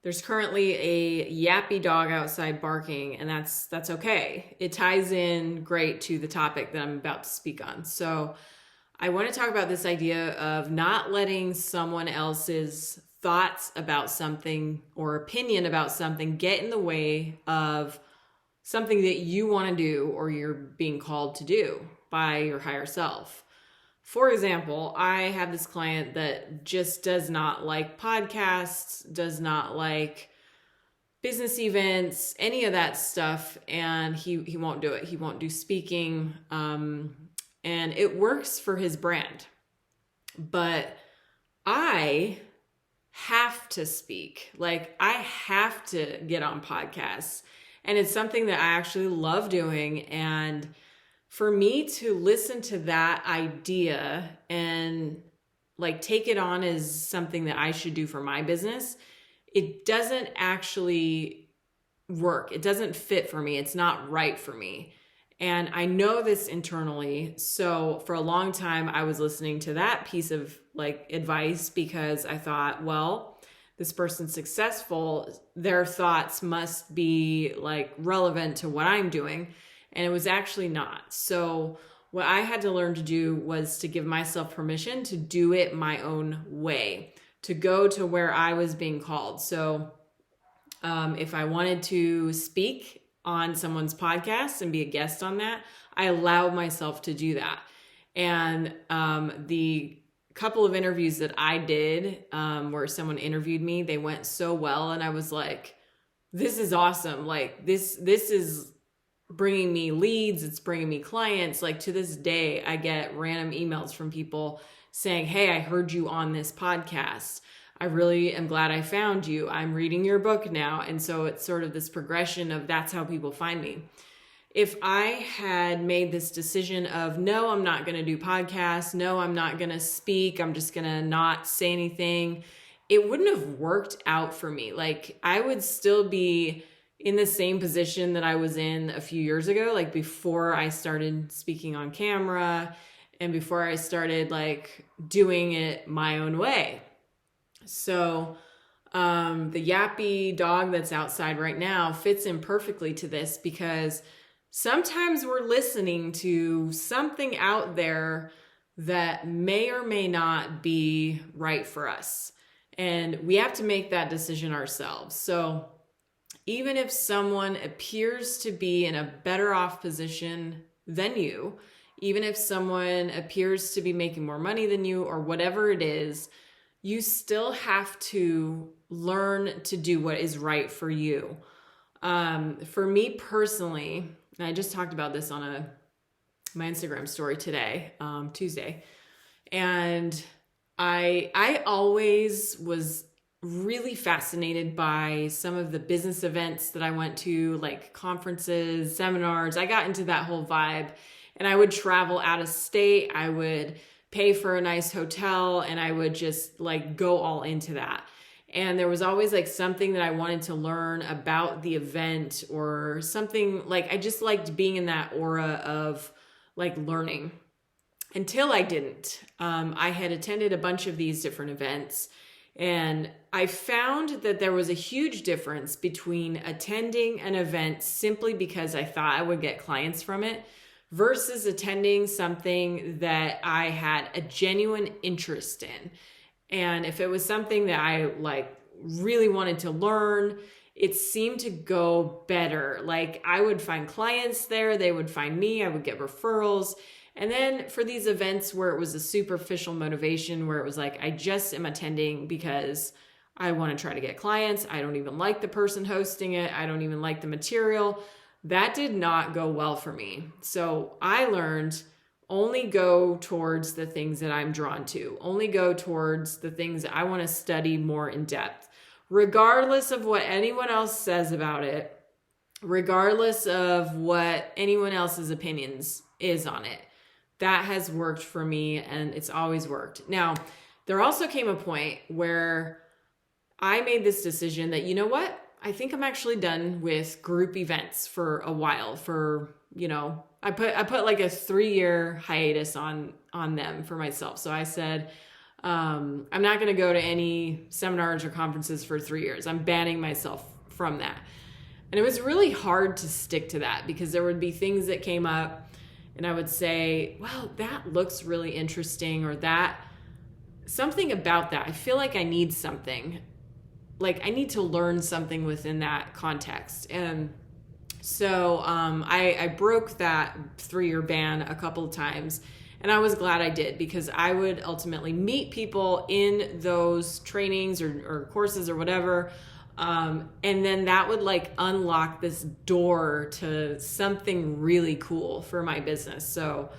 There's currently a yappy dog outside barking, and that's okay. It ties in great to the topic that I'm about to speak on. So, I want to talk about this idea of not letting someone else's thoughts about something or opinion about something get in the way of something that you want to do or you're being called to do by your higher self. For example, I have this client that just does not like podcasts, does not like business events, any of that stuff, and he won't do it. He won't do speaking, and it works for his brand. But I have to speak. Like, I have to get on podcasts, and it's something that I actually love doing. And for me to listen to that idea and like take it on as something that I should do for my business, it doesn't actually work. It doesn't fit for me. It's not right for me. And I know this internally. So for a long time, I was listening to that piece of like advice because I thought, well, this person's successful. Their thoughts must be like relevant to what I'm doing. And it was actually not. So what I had to learn to do was to give myself permission to do it my own way, to go to where I was being called. So if I wanted to speak on someone's podcast and be a guest on that, I allowed myself to do that. And the couple of interviews that I did where someone interviewed me, they went so well. And I was like, this is awesome. Like this is bringing me leads. It's bringing me clients. Like to this day, I get random emails from people saying, hey, I heard you on this podcast. I really am glad I found you. I'm reading your book now. And so it's sort of this progression of that's how people find me. If I had made this decision of, no, I'm not going to do podcasts. No, I'm not going to speak. I'm just going to not say anything. It wouldn't have worked out for me. Like I would still be in the same position that I was in a few years ago, like before I started speaking on camera and before I started like doing it my own way. So the yappy dog that's outside right now fits in perfectly to this because sometimes we're listening to something out there that may or may not be right for us. And we have to make that decision ourselves. So even if someone appears to be in a better off position than you, even if someone appears to be making more money than you or whatever it is, you still have to learn to do what is right for you. For me personally, and I just talked about this on my Instagram story today, Tuesday, and I always was really fascinated by some of the business events that I went to, like conferences, seminars. I got into that whole vibe, and I would travel out of state. I would pay for a nice hotel, and I would just like go all into that. And there was always like something that I wanted to learn about the event or something. Like I just liked being in that aura of like learning until I didn't. I had attended a bunch of these different events, and I found that there was a huge difference between attending an event simply because I thought I would get clients from it versus attending something that I had a genuine interest in. And if it was something that I like really wanted to learn, it seemed to go better. Like I would find clients there, they would find me, I would get referrals. And then for these events where it was a superficial motivation, where it was like, I just am attending because I want to try to get clients. I don't even like the person hosting it. I don't even like the material. That did not go well for me. So I learned only go towards the things that I'm drawn to, only go towards the things that I want to study more in depth, regardless of what anyone else says about it, regardless of what anyone else's opinions is on it. That has worked for me, and it's always worked. Now, there also came a point where I made this decision that, you know what? I think I'm actually done with group events for a while. For, you know, I put like a 3-year hiatus on them for myself. So I said, I'm not going to go to any seminars or conferences for 3 years. I'm banning myself from that. And it was really hard to stick to that because there would be things that came up and I would say, well, that looks really interesting, or that something about that. I feel like I need something. Like I need to learn something within that context. And so I broke that 3-year ban a couple of times. And I was glad I did, because I would ultimately meet people in those trainings or courses or whatever. And then that would like unlock this door to something really cool for my business. So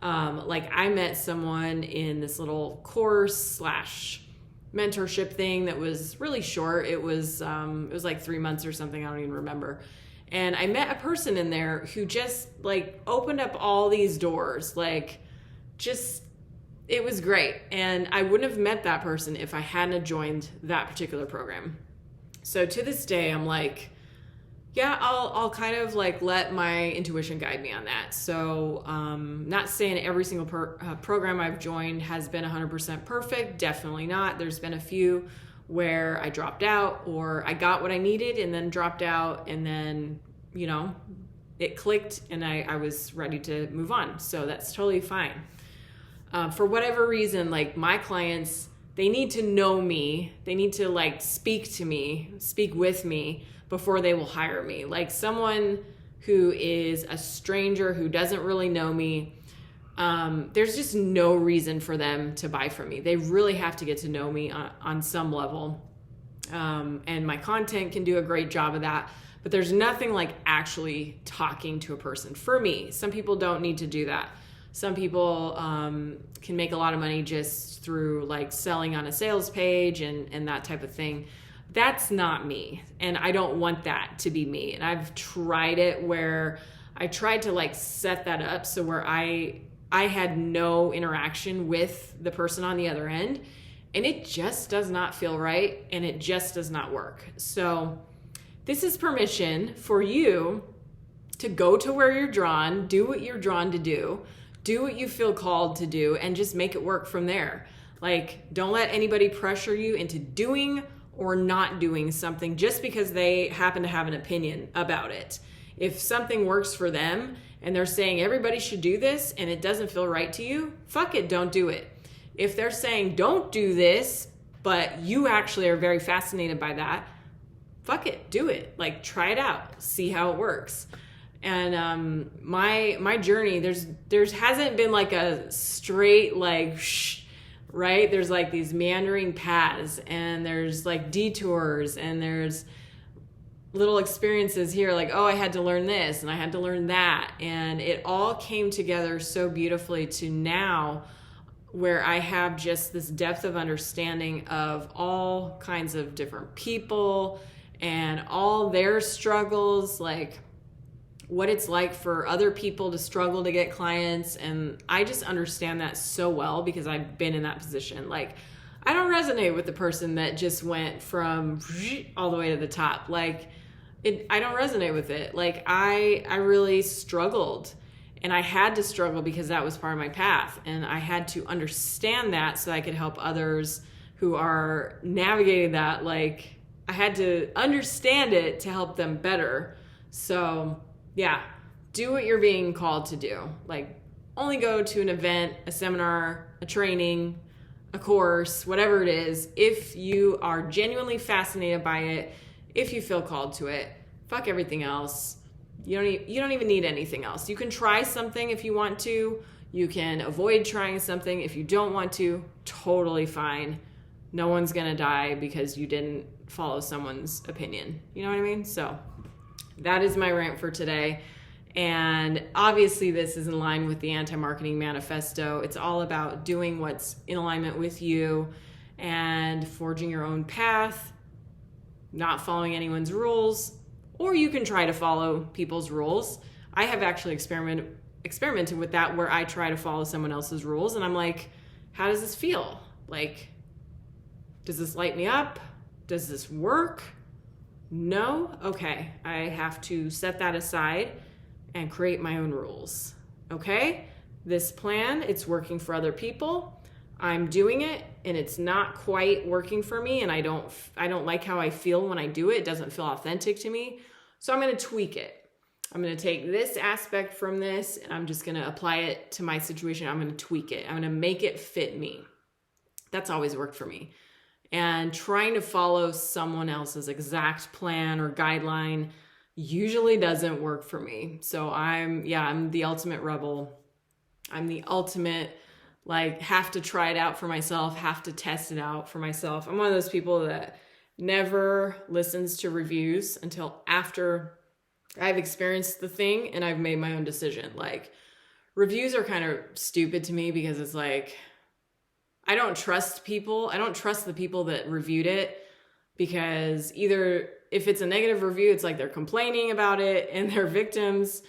like I met someone in this little course / mentorship thing that was really short. It was like 3 months or something. I don't even remember. And I met a person in there who just like opened up all these doors, like just, it was great. And I wouldn't have met that person if I hadn't joined that particular program. So to this day, I'm like, yeah, I'll kind of like let my intuition guide me on that. So not saying every single program I've joined has been 100% perfect. Definitely not. There's been a few where I dropped out, or I got what I needed and then dropped out, and then, you know, it clicked and I was ready to move on. So that's totally fine. For whatever reason, like my clients, they need to know me. They need to like speak to me, speak with me before they will hire me. Like someone who is a stranger who doesn't really know me, there's just no reason for them to buy from me. They really have to get to know me on some level. And my content can do a great job of that, but there's nothing like actually talking to a person for me. Some people don't need to do that. Some people can make a lot of money just through like selling on a sales page and that type of thing. That's not me. And I don't want that to be me. And I've tried it where I tried to like set that up so where I had no interaction with the person on the other end, and it just does not feel right, and it just does not work. So this is permission for you to go to where you're drawn, do what you're drawn to do what you feel called to do, and just make it work from there. Like, don't let anybody pressure you into doing or not doing something just because they happen to have an opinion about it. If something works for them and they're saying everybody should do this and it doesn't feel right to you, fuck it, don't do it. If they're saying don't do this, but you actually are very fascinated by that, fuck it, do it. Like, try it out, see how it works. And my journey, there's hasn't been like a straight like right? There's like these meandering paths, and there's like detours, and there's little experiences here, like, oh, I had to learn this and I had to learn that, and it all came together so beautifully to now where I have just this depth of understanding of all kinds of different people and all their struggles, like what it's like for other people to struggle to get clients. And I just understand that so well because I've been in that position. Like, I don't resonate with the person that just went from all the way to the top. Like, I don't resonate with it. Like, I really struggled, and I had to struggle because that was part of my path. And I had to understand that so I could help others who are navigating that. Like, I had to understand it to help them better. So yeah, do what you're being called to do. Like, only go to an event, a seminar, a training, a course, whatever it is, if you are genuinely fascinated by it, if you feel called to it. Fuck everything else. You don't even need anything else. You can try something if you want to. You can avoid trying something if you don't want to. Totally fine. No one's gonna die because you didn't follow someone's opinion. You know what I mean? So that is my rant for today. And obviously this is in line with the Anti-Marketing Manifesto. It's all about doing what's in alignment with you and forging your own path, not following anyone's rules, or you can try to follow people's rules. I have actually experimented with that, where I try to follow someone else's rules, and I'm like, how does this feel? Like, does this light me up? Does this work? No? Okay, I have to set that aside and create my own rules. Okay? This plan, it's working for other people. I'm doing it. and it's not quite working for me, and I don't like how I feel when I do it. It doesn't feel authentic to me. So I'm going to tweak it. I'm going to take this aspect from this and I'm just going to apply it to my situation. I'm going to tweak it. I'm going to make it fit me. That's always worked for me. And trying to follow someone else's exact plan or guideline usually doesn't work for me. So I'm the ultimate rebel. I'm the ultimate, like, have to try it out for myself, have to test it out for myself. I'm one of those people that never listens to reviews until after I've experienced the thing and I've made my own decision. Like, reviews are kind of stupid to me because it's like, I don't trust people. I don't trust the people that reviewed it, because either if it's a negative review, it's like they're complaining about it and they're victims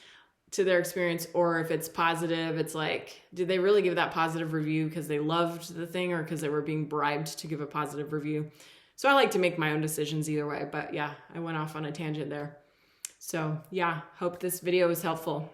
to their experience, or if it's positive, it's like, did they really give that positive review because they loved the thing or because they were being bribed to give a positive review? So I like to make my own decisions either way, but yeah, I went off on a tangent there. So yeah, hope this video was helpful.